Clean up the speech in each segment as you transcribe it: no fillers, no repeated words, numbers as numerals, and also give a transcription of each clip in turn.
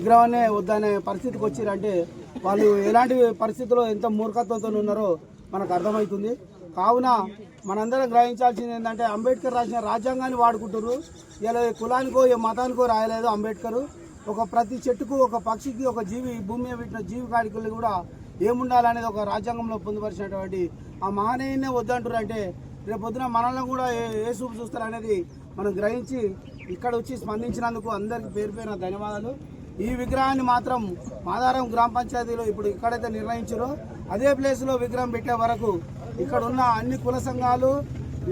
విగ్రహాన్ని వద్దనే పరిస్థితికి వచ్చిరంటే వాళ్ళు ఎలాంటి పరిస్థితుల్లో ఎంత మూర్ఖత్వంతో ఉన్నారో మనకు అర్థమవుతుంది. కావున మనందరం గ్రహించాల్సింది ఏంటంటే అంబేద్కర్ రాసిన రాజ్యాంగాన్ని వాడుకుంటారు. ఇలా కులానికో ఏ మతానికో రాయలేదు అంబేద్కర్. ఒక ప్రతి చెట్టుకు ఒక పక్షికి ఒక జీవి భూమి మీద పెట్టిన జీవి కాడికలు కూడా ఏముండాలనేది ఒక రాజ్యాంగంలో పొందుపరిచినటువంటి ఆ మహనీయున్నే వద్దంటారంటే రేపు పొద్దున మనల్ని కూడా ఏ చూపు చూస్తారనేది మనం గ్రహించి ఇక్కడ వచ్చి స్పందించినందుకు అందరికీ పేరు పేరున ధన్యవాదాలు. ఈ విగ్రహాన్ని మాత్రం మాదారం గ్రామ పంచాయతీలో ఇప్పుడు ఎక్కడైతే నిర్ణయించారో అదే ప్లేస్లో విగ్రహం పెట్టే వరకు ఇక్కడ ఉన్న అన్ని కుల సంఘాలు,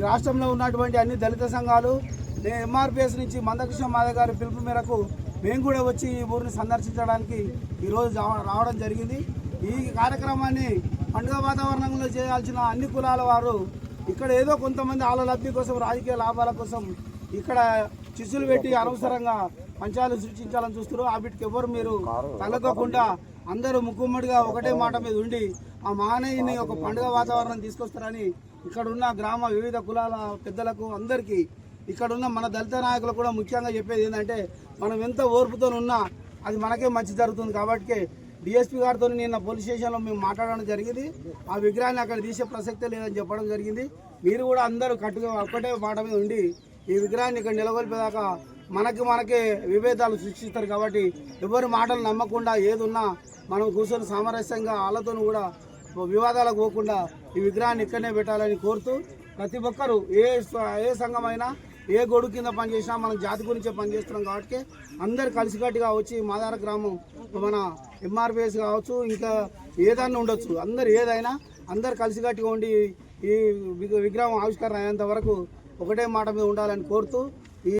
రాష్ట్రంలో ఉన్నటువంటి అన్ని దళిత సంఘాలు, ఎంఆర్పిఎస్ నుంచి మందకృష్ణ మాధవ్ గారి పిలుపు మేరకు మేము కూడా వచ్చి ఈ ఊరిని సందర్శించడానికి ఈరోజు రావడం జరిగింది. ఈ కార్యక్రమాన్ని పండుగ వాతావరణంలో చేయాల్సిన అన్ని కులాల వారు ఇక్కడ ఏదో కొంతమంది ఆల లబ్ధి కోసం, రాజకీయ లాభాల కోసం ఇక్కడ చిచ్చులు పెట్టి అనవసరంగా పంచాలు సృష్టించాలని చూస్తారు. వీటికి ఎవరు మీరు తలగకుండా అందరూ ముక్కుమ్మడిగా ఒకటే మాట మీద ఉండి ఆ మహనీయుని ఒక పండుగ వాతావరణం తీసుకొస్తారని ఇక్కడ ఉన్న గ్రామ వివిధ కులాల పెద్దలకు అందరికీ ఇక్కడున్న మన దళిత నాయకులు కూడా ముఖ్యంగా చెప్పేది ఏంటంటే మనం ఎంత ఓర్పుతో ఉన్నా అది మనకే మంచి జరుగుతుంది. కాబట్టి డిఎస్పీ గారితో నిన్న పోలీస్ స్టేషన్లో మేము మాట్లాడడం జరిగింది. ఆ విగ్రహాన్ని అక్కడ తీసే ప్రసక్తే లేదని చెప్పడం జరిగింది. మీరు కూడా అందరూ కట్టుగా ఒక్కటే మాట మీద ఉండి ఈ విగ్రహాన్ని ఇక్కడ నిలబెట్టేదాకా మనకే విభేదాలు సృష్టిస్తారు. కాబట్టి ఎవరి మాటలు నమ్మకుండా ఏదున్నా మనం కూర్చొని సామరస్యంగా వాళ్ళతో కూడా వివాదాలకు పోకుండా ఈ విగ్రహాన్ని ఇక్కడనే పెట్టాలని కోరుతూ ప్రతి ఒక్కరూ ఏ సంఘమైనా ఏ గొడుగు కింద పనిచేసినా మనం జాతి గురించే పనిచేస్తున్నాం. కాబట్టి అందరు కలిసికట్టుగా వచ్చి మాదార గ్రామం మన ఎంఆర్పిఎస్ కావచ్చు, ఇంకా ఏదైనా ఉండొచ్చు, అందరు ఏదైనా అందరు కలిసికట్టుగా ఉండి ఈ విగ్రహం ఆవిష్కరణ అయ్యేంత వరకు ఒకటే మాట మీద ఉండాలని కోరుతూ